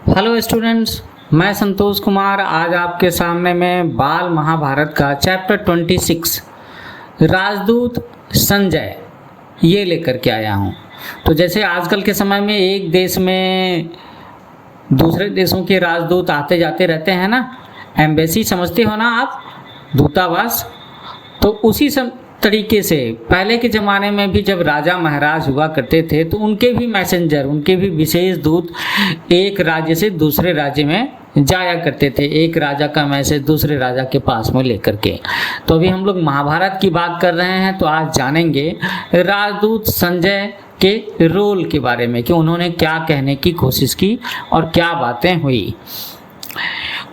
Hello students, मैं संतोष कुमार आज आपके सामने में बाल महाभारत का चैप्टर 26 राजदूत संजय ये लेकर के आया हूँ। तो जैसे आजकल के समय में एक देश में दूसरे देशों के राजदूत आते जाते रहते हैं ना, एम्बेसी समझते हो ना आप, दूतावास। तो उसी तरीके से पहले के ज़माने में भी जब राजा महाराज हुआ करते थे तो उनके भी मैसेंजर, उनके भी विशेष दूत एक राज्य से दूसरे राज्य में जाया करते थे, एक राजा का मैसेज दूसरे राजा के पास में लेकर के। तो अभी हम लोग महाभारत की बात कर रहे हैं, तो आज जानेंगे राजदूत संजय के रोल के बारे में कि उन्होंने क्या कहने की कोशिश की और क्या बातें हुई।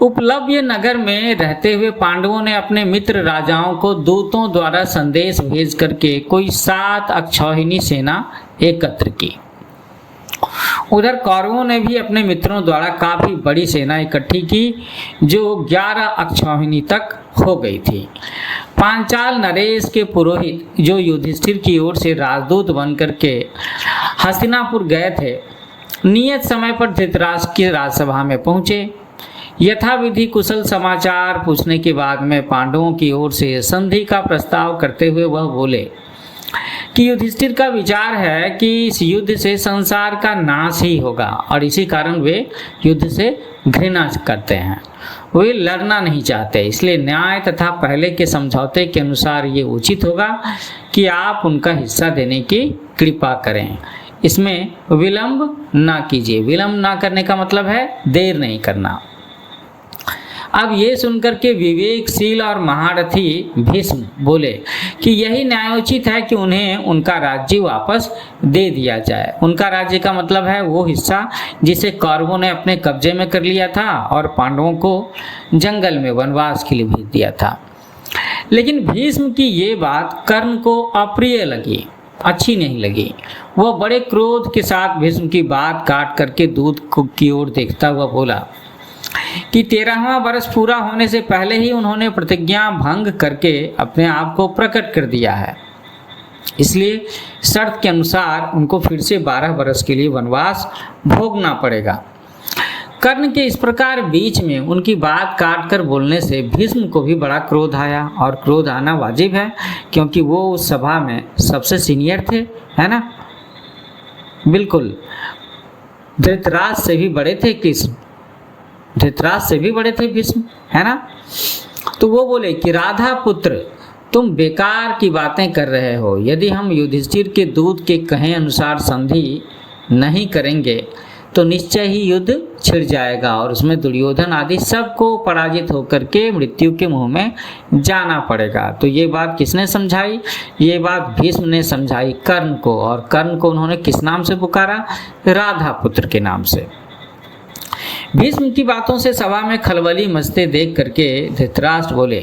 उपलब्ध नगर में रहते हुए पांडवों ने अपने मित्र राजाओं को दूतों द्वारा संदेश भेज करके कोई 7 अक्षौहिणी सेना एकत्र की। उधर कौरवों ने भी अपने मित्रों द्वारा काफी बड़ी सेना इकट्ठी की जो 11 अक्षौहिणी तक हो गई थी। पांचाल नरेश के पुरोहित जो युधिष्ठिर की ओर से राजदूत बन करके हस्तिनापुर गए थे, नियत समय पर धृतराष्ट्र की राजसभा में पहुंचे। यथाविधि कुशल समाचार पूछने के बाद में पांडवों की ओर से संधि का प्रस्ताव करते हुए वह बोले कि युधिष्ठिर का विचार है कि इस युद्ध से संसार का नाश ही होगा और इसी कारण वे युद्ध से घृणा करते हैं। वे लड़ना नहीं चाहते, इसलिए न्याय तथा पहले के समझौते के अनुसार ये उचित होगा कि आप उनका हिस्सा देने की कृपा करें। इसमें विलंब ना कीजिए। विलंब ना करने का मतलब है देर नहीं करना। अब ये सुनकर के विवेकशील और महारथी भीष्म बोले कि यही न्यायोचित है कि उन्हें उनका राज्य वापस दे दिया जाए। उनका राज्य का मतलब है वो हिस्सा जिसे कौरवों ने अपने कब्जे में कर लिया था और पांडवों को जंगल में वनवास के लिए भेज दिया था। लेकिन भीष्म की ये बात कर्ण को अप्रिय लगी, अच्छी नहीं लगी। वह बड़े क्रोध के साथ भीष्म की बात काट करके दूत की ओर देखता हुआ बोला कि 13वां वर्ष पूरा होने से पहले ही उन्होंने प्रतिज्ञा भंग करके अपने आप को प्रकट कर दिया है, इसलिए शर्त के अनुसार उनको फिर से 12 वर्ष के लिए वनवास भोगना पड़ेगा। कर्ण के इस प्रकार बीच में उनकी बात काट कर बोलने से भीष्म को भी बड़ा क्रोध आया, और क्रोध आना वाजिब है क्योंकि वो उस सभा में सबसे सीनियर थे, है ना। बिल्कुल, धृतराष्ट्र से भी बड़े थे कृष्ण, धृतराष्ट्र से भी बड़े थे भीष्म, है ना। तो वो बोले कि राधा पुत्र, तुम बेकार की बातें कर रहे हो। यदि हम युधिष्ठिर के दूत के कहे अनुसार संधि नहीं करेंगे तो निश्चय ही युद्ध छिड़ जाएगा और उसमें दुर्योधन आदि सबको पराजित होकर के मृत्यु के मुंह में जाना पड़ेगा। तो ये बात किसने समझाई? ये बात भीष्म ने समझाई कर्ण को, और कर्ण को उन्होंने किस नाम से पुकारा? राधा पुत्र के नाम से। भीष्म की बातों से सभा में खलबली मचते देख करके धृतराष्ट्र बोले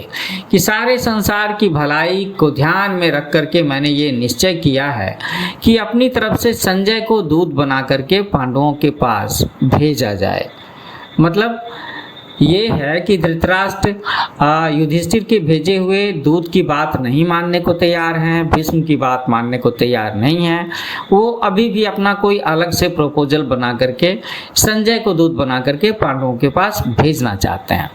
कि सारे संसार की भलाई को ध्यान में रख करके मैंने ये निश्चय किया है कि अपनी तरफ से संजय को दूत बना करके पांडवों के पास भेजा जाए। मतलब ये है कि धृतराष्ट्र युधिष्ठिर के भेजे हुए दूत की बात नहीं मानने को तैयार हैं, भीष्म की बात मानने को तैयार नहीं है। वो अभी भी अपना कोई अलग से प्रपोजल बना करके संजय को दूत बना करके पांडवों के पास भेजना चाहते हैं।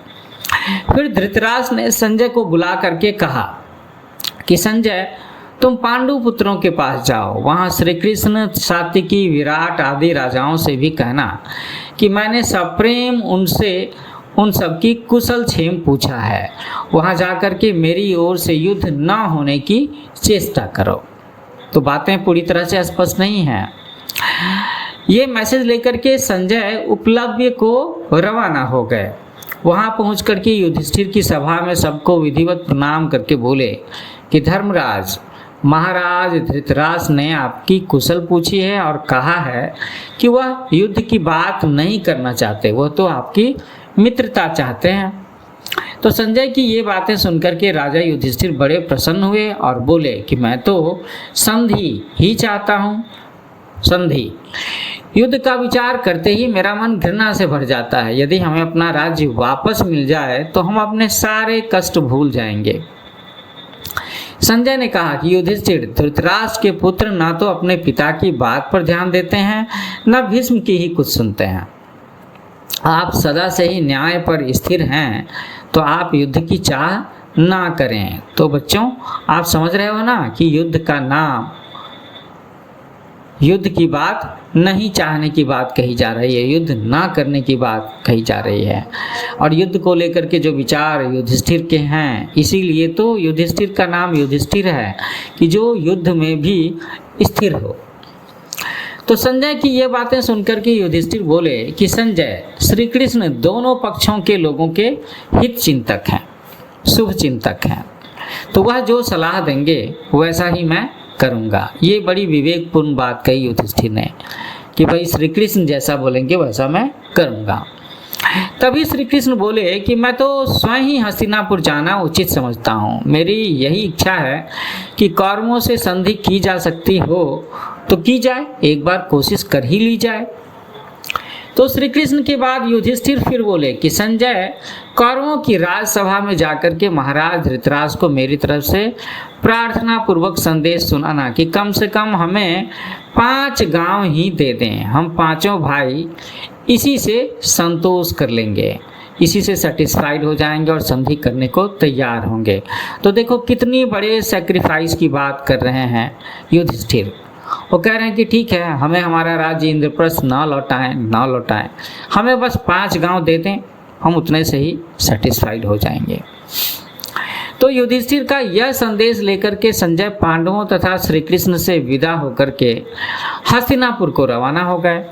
फिर धृतराष्ट्र ने संजय को बुला करके कहा कि संजय, तुम पांडु पुत्रों के पास जाओ, वहाँ श्री कृष्ण, सात्विकी, विराट आदि राजाओं से भी कहना कि मैंने सप्रेम उनसे उन सबकी कुशल क्षेम पूछा है। वहाँ जाकर के मेरी ओर से युद्ध न होने की चेष्टा करो। तो बातें पूरी तरह से स्पष्ट नहीं हैं। ये मैसेज लेकर के संजय उपलब्ध को रवाना हो गए। वहाँ पहुँच करके युधिष्ठिर की सभा में सबको विधिवत प्रणाम करके बोले कि धर्मराज, महाराज धृतराष्ट्र ने आपकी कुशल पूछी है और कहा है कि वह युद्ध की बात नहीं करना चाहते, वह तो आपकी मित्रता चाहते हैं। तो संजय की ये बातें सुनकर के राजा युधिष्ठिर बड़े प्रसन्न हुए और बोले कि मैं तो संधि ही चाहता हूँ। संधि, युद्ध का विचार करते ही मेरा मन घृणा से भर जाता है। यदि हमें अपना राज्य वापस मिल जाए तो हम अपने सारे कष्ट भूल जाएंगे। संजय ने कहा कि युधिष्ठिर, धृतराष्ट्र के पुत्र ना तो अपने पिता की बात पर ध्यान देते हैं, न भीष्म की ही कुछ सुनते हैं। आप सदा से ही न्याय पर स्थिर हैं तो आप युद्ध की चाह ना करें। तो बच्चों आप समझ रहे हो ना कि युद्ध का नाम, युद्ध की बात नहीं चाहने की बात कही जा रही है, युद्ध ना करने की बात कही जा रही है। और युद्ध को लेकर के जो विचार युधिष्ठिर के हैं, इसीलिए तो युधिष्ठिर का नाम युधिष्ठिर है कि जो युद्ध में भी स्थिर हो। तो संजय की ये बातें सुनकर के युधिष्ठिर बोले कि संजय, श्री कृष्ण दोनों पक्षों के लोगों के हित चिंतक हैं, शुभ चिंतक हैं, तो वह जो सलाह देंगे वैसा ही मैं करूँगा। ये बड़ी विवेकपूर्ण बात कही युधिष्ठिर ने कि भाई श्री कृष्ण जैसा बोलेंगे वैसा मैं करूँगा। तभी श्री कृष्ण बोले कि मैं तो स्वयं ही हस्तिनापुर जाना उचित समझता हूँ। मेरी यही इच्छा है कि कौरवों से संधि की जा सकती हो तो की जाए, एक बार कोशिश कर ही ली जाए। तो श्री कृष्ण के बाद युधिष्ठिर फिर बोले कि संजय, कौरवों की राजसभा में जाकर के महाराज धृतराष्ट्र को मेरी तरफ से प्रार्थना पूर्वक संदेश सुनाना कि कम से कम हमें 5 गांव ही दे दें, हम 5 भाई इसी से संतोष कर लेंगे, इसी से सेटिस्फाइड हो जाएंगे और संधि करने को तैयार होंगे। तो देखो कितनी बड़े सेक्रीफाइस की बात कर रहे हैं युधिष्ठिर। वो कह रहे हैं कि ठीक है, हमें हमारा राज्य इंद्रप्रस्थ ना लौटाएं, हमें बस 5 गांव दे दें, हम उतने से ही सेटिस्फाइड हो जाएंगे। तो युधिष्ठिर का यह संदेश लेकर के संजय पांडवों तथा श्री कृष्ण से विदा होकर के हस्तिनापुर को रवाना हो गए।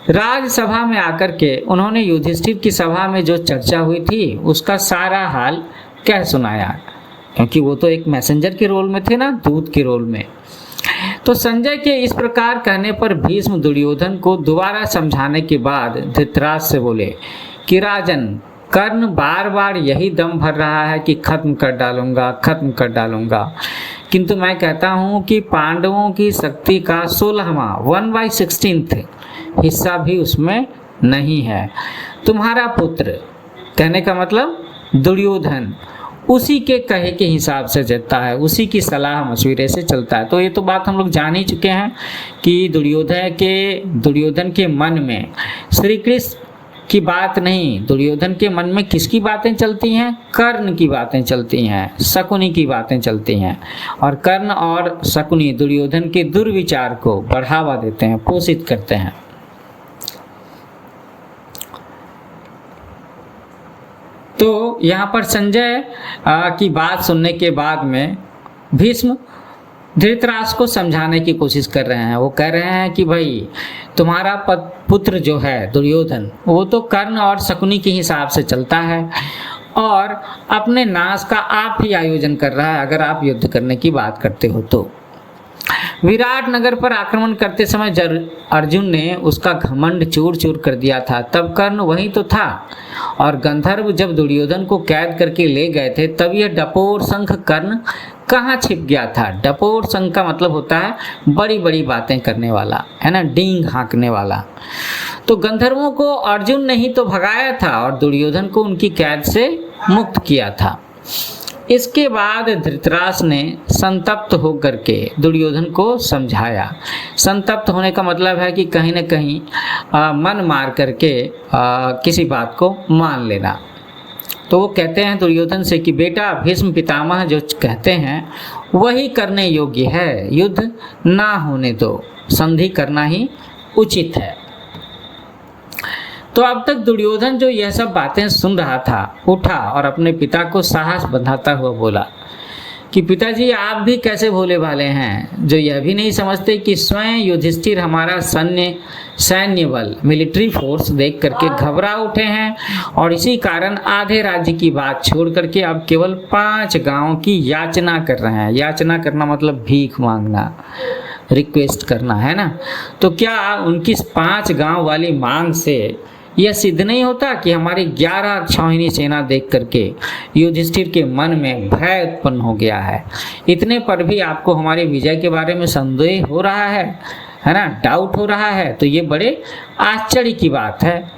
राजसभा में आकर के उन्होंने युधिष्ठिर की सभा में जो चर्चा हुई थी उसका सारा हाल कह सुनाया, क्योंकि वो तो एक मैसेंजर के रोल में थे ना, दूत के रोल में। तो संजय के इस प्रकार कहने पर भीष्म दुर्योधन को दोबारा समझाने के बाद धृतराष्ट्र से बोले कि राजन, कर्ण बार बार यही दम भर रहा है कि खत्म कर डालूंगा, किंतु मैं कहता हूं कि पांडवों की शक्ति का 16वां 1/16 हिस्सा भी उसमें नहीं है। तुम्हारा पुत्र, कहने का मतलब दुर्योधन, उसी के कहे के हिसाब से चलता है, उसी की सलाह मशविरे से चलता है। तो ये तो बात हम लोग जान ही चुके हैं कि दुर्योधन के मन में श्री कृष्ण की बात नहीं, दुर्योधन के मन में किसकी बातें चलती हैं? कर्ण की बातें चलती हैं, शकुनी की बातें चलती हैं। और कर्ण और शकुनी दुर्योधन के दुर्विचार को बढ़ावा देते हैं, पोषित करते हैं। तो यहाँ पर संजय की बात सुनने के बाद में भीष्म धृतराष्ट्र को समझाने की कोशिश कर रहे हैं। वो कह रहे हैं कि भाई तुम्हारा पुत्र जो है दुर्योधन, वो तो कर्ण और शकुनी के हिसाब से चलता है और अपने नाश का आप ही आयोजन कर रहा है अगर आप युद्ध करने की बात करते हो तो। विराट नगर पर आक्रमण करते समय अर्जुन ने उसका घमंड चूर चूर कर दिया था, तब कर्ण वही तो था। और गंधर्व जब दुर्योधन को कैद करके ले गए थे तब यह डपोर शंख कर्ण कहाँ छिप गया था? डपोर शंख का मतलब होता है बड़ी बड़ी बातें करने वाला, है ना, डींग हाँकने वाला। तो गंधर्वों को अर्जुन ने ही तो भगाया था और दुर्योधन को उनकी कैद से मुक्त किया था। इसके बाद धृतराष्ट्र ने संतप्त होकर के दुर्योधन को समझाया। संतप्त होने का मतलब है कि कहीं न कहीं मन मार करके किसी बात को मान लेना। तो वो कहते हैं दुर्योधन से कि बेटा, भीष्म पितामह जो कहते हैं वही करने योग्य है, युद्ध ना होने दो, संधि करना ही उचित है। तो अब तक दुर्योधन जो यह सब बातें सुन रहा था, उठा और अपने पिता को साहस बंधाता हुआ बोला कि पिताजी, आप भी कैसे भोले भाले हैं जो यह भी नहीं समझते कि स्वयं युधिष्ठिर हमारा सैन्य बल, मिलिट्री फोर्स देख करके घबरा उठे हैं और इसी कारण आधे राज्य की बात छोड़ करके अब केवल 5 गांव की याचना कर रहे हैं। याचना करना मतलब भीख मांगना, रिक्वेस्ट करना, है ना। तो क्या उनकी 5 गांव वाली मांग से यह सिद्ध नहीं होता कि हमारी 11 अक्षौहिणी सेना देख करके युधिष्ठिर के मन में भय उत्पन्न हो गया है? इतने पर भी आपको हमारे विजय के बारे में संदेह हो रहा है ना, डाउट हो रहा है, तो ये बड़े आश्चर्य की बात है।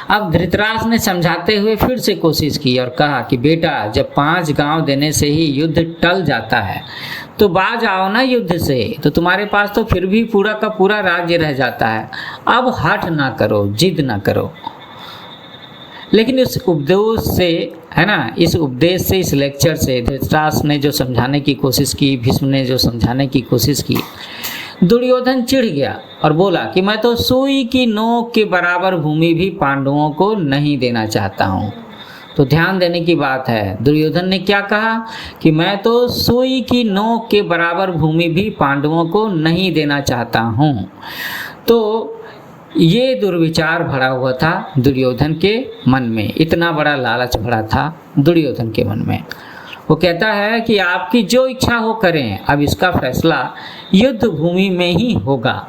अब धृतराष्ट्र ने समझाते हुए फिर से कोशिश की और कहा कि बेटा, जब 5 गांव देने से ही युद्ध टल जाता है तो बाज आओ ना युद्ध से, तो तुम्हारे पास तो फिर भी पूरा का पूरा राज्य रह जाता है। अब हठ ना करो, जिद ना करो। लेकिन इस उपदेश से, है ना, इस उपदेश से, इस लेक्चर से धृतराष्ट्र ने जो समझाने की कोशिश की, भीष्म ने जो समझाने की कोशिश की, दुर्योधन चिढ़ गया और बोला कि मैं तो सुई की नोक के बराबर भूमि भी पांडवों को नहीं देना चाहता हूँ। तो ध्यान देने की बात है, दुर्योधन ने क्या कहा कि मैं तो सुई की नोक के बराबर भूमि भी पांडवों को नहीं देना चाहता हूँ। तो ये दुर्विचार भरा हुआ था दुर्योधन के मन में, इतना बड़ा लालच भरा था दुर्योधन के मन में। वो कहता है कि आपकी जो इच्छा हो करें, अब इसका फैसला युद्ध भूमि में ही होगा।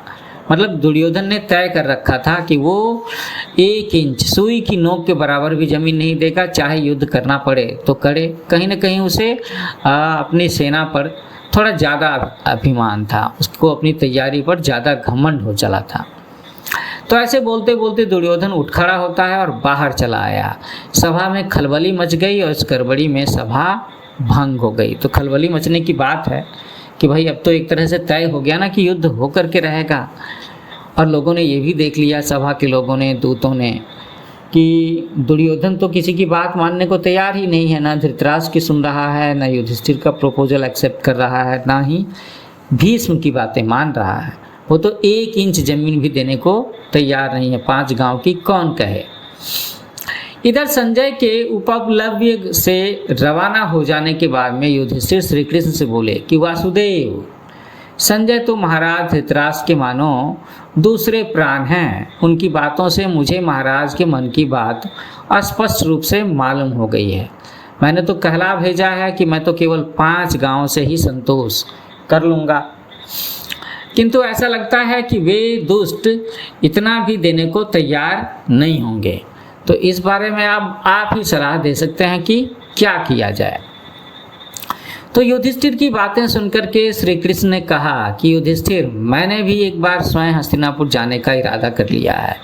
मतलब दुर्योधन ने तय कर रखा था कि वो 1 इंच सुई की नोक के बराबर भी जमीन नहीं देगा, चाहे युद्ध करना पड़े तो करे। कहीं ना कहीं उसे अपनी सेना पर थोड़ा ज़्यादा अभिमान था, उसको अपनी तैयारी पर ज़्यादा घमंड हो चला था। तो ऐसे बोलते बोलते दुर्योधन उठ खड़ा होता है और बाहर चला आया। सभा में खलबली मच गई और इस गड़बड़ी में सभा भंग हो गई। तो खलबली मचने की बात है कि भाई अब तो एक तरह से तय हो गया ना कि युद्ध होकर के रहेगा। और लोगों ने ये भी देख लिया, सभा के लोगों ने, दूतों ने, कि दुर्योधन तो किसी की बात मानने को तैयार ही नहीं है, ना धृतराष्ट्र की सुन रहा है, ना युधिष्ठिर का प्रपोजल एक्सेप्ट कर रहा है, ना ही भीष्म की बातें मान रहा है। वो तो 1 इंच जमीन भी देने को तैयार नहीं है, 5 गांव की कौन कहे। इधर संजय के उपलब्ध से रवाना हो जाने के बाद में युधिष्ठिर श्री कृष्ण से बोले कि वासुदेव, संजय तो महाराज धृतराष्ट्र के मानो दूसरे प्राण हैं। उनकी बातों से मुझे महाराज के मन की बात स्पष्ट रूप से मालूम हो गई है। मैंने तो कहला भेजा है कि मैं तो केवल 5 गांव से ही संतोष कर लूँगा, किंतु ऐसा लगता है कि वे दुष्ट इतना भी देने को तैयार नहीं होंगे। तो इस बारे में आप ही सलाह दे सकते हैं कि क्या किया जाए। तो युधिष्ठिर की बातें सुनकर के श्री कृष्ण ने कहा कि युधिष्ठिर, मैंने भी एक बार स्वयं हस्तिनापुर जाने का इरादा कर लिया है,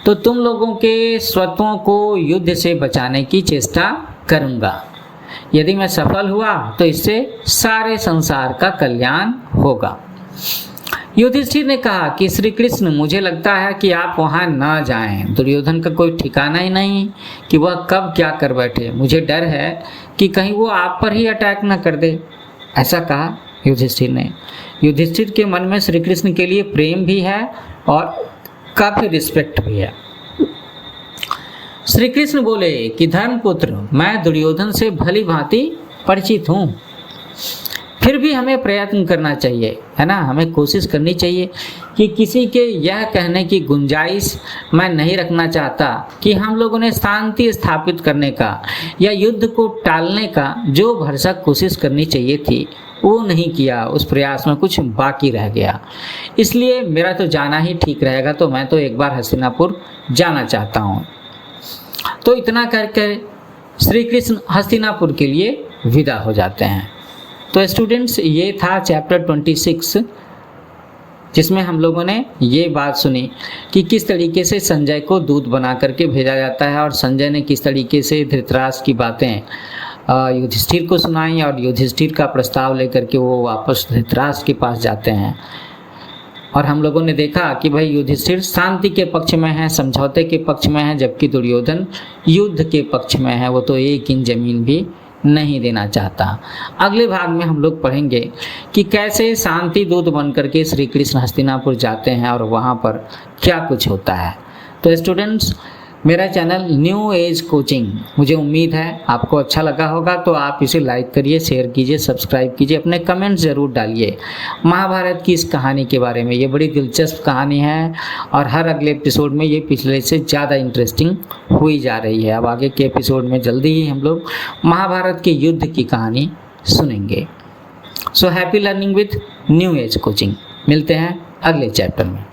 तो तुम लोगों के स्वत्वों को युद्ध से बचाने की चेष्टा करूंगा। यदि मैं सफल हुआ तो इससे सारे संसार का कल्याण होगा। युधिष्ठिर ने कहा कि श्री कृष्ण, मुझे लगता है कि आप वहां ना जाएं। दुर्योधन का कोई ठिकाना ही नहीं कि वह कब क्या कर बैठे। मुझे डर है कि कहीं वो आप पर ही अटैक न कर दे। ऐसा कहा युधिष्ठिर ने। युधिष्ठिर के मन में श्री कृष्ण के लिए प्रेम भी है और काफी रिस्पेक्ट भी है। श्री कृष्ण बोले कि धर्मपुत्र, मैं दुर्योधन से भली भांति परिचित हूँ, फिर भी हमें प्रयत्न करना चाहिए, है ना। हमें कोशिश करनी चाहिए कि किसी के यह कहने की गुंजाइश मैं नहीं रखना चाहता कि हम लोगों ने शांति स्थापित करने का या युद्ध को टालने का जो भरसक कोशिश करनी चाहिए थी वो नहीं किया। उस प्रयास में कुछ बाकी रह गया, इसलिए मेरा तो जाना ही ठीक रहेगा। तो मैं तो एक बार हस्तिनापुर जाना चाहता हूँ। तो इतना करके श्री कृष्ण हस्तिनापुर के लिए विदा हो जाते हैं। तो स्टूडेंट्स, ये था चैप्टर 26, जिसमें हम लोगों ने ये बात सुनी कि किस तरीके से संजय को दूत बना करके भेजा जाता है और संजय ने किस तरीके से धृतराष्ट्र की बातें युधिष्ठिर को सुनाई और युधिष्ठिर का प्रस्ताव लेकर के वो वापस धृतराष्ट्र के पास जाते हैं। और हम लोगों ने देखा कि भाई युधिष्ठिर शांति के पक्ष में है, समझौते के पक्ष में है, जबकि दुर्योधन युद्ध के पक्ष में है। वो तो 1 इंच जमीन भी नहीं देना चाहता। अगले भाग में हम लोग पढ़ेंगे कि कैसे शांति दूत बन करके श्री कृष्ण हस्तिनापुर जाते हैं और वहाँ पर क्या कुछ होता है। तो स्टूडेंट्स, मेरा चैनल न्यू एज कोचिंग, मुझे उम्मीद है आपको अच्छा लगा होगा। तो आप इसे लाइक करिए, शेयर कीजिए, सब्सक्राइब कीजिए, अपने कमेंट्स ज़रूर डालिए महाभारत की इस कहानी के बारे में। ये बड़ी दिलचस्प कहानी है और हर अगले एपिसोड में ये पिछले से ज़्यादा इंटरेस्टिंग हुई जा रही है। अब आगे के एपिसोड में जल्दी ही हम लोग महाभारत के युद्ध की कहानी सुनेंगे। So happy learning with new age coaching. मिलते हैं अगले चैप्टर में।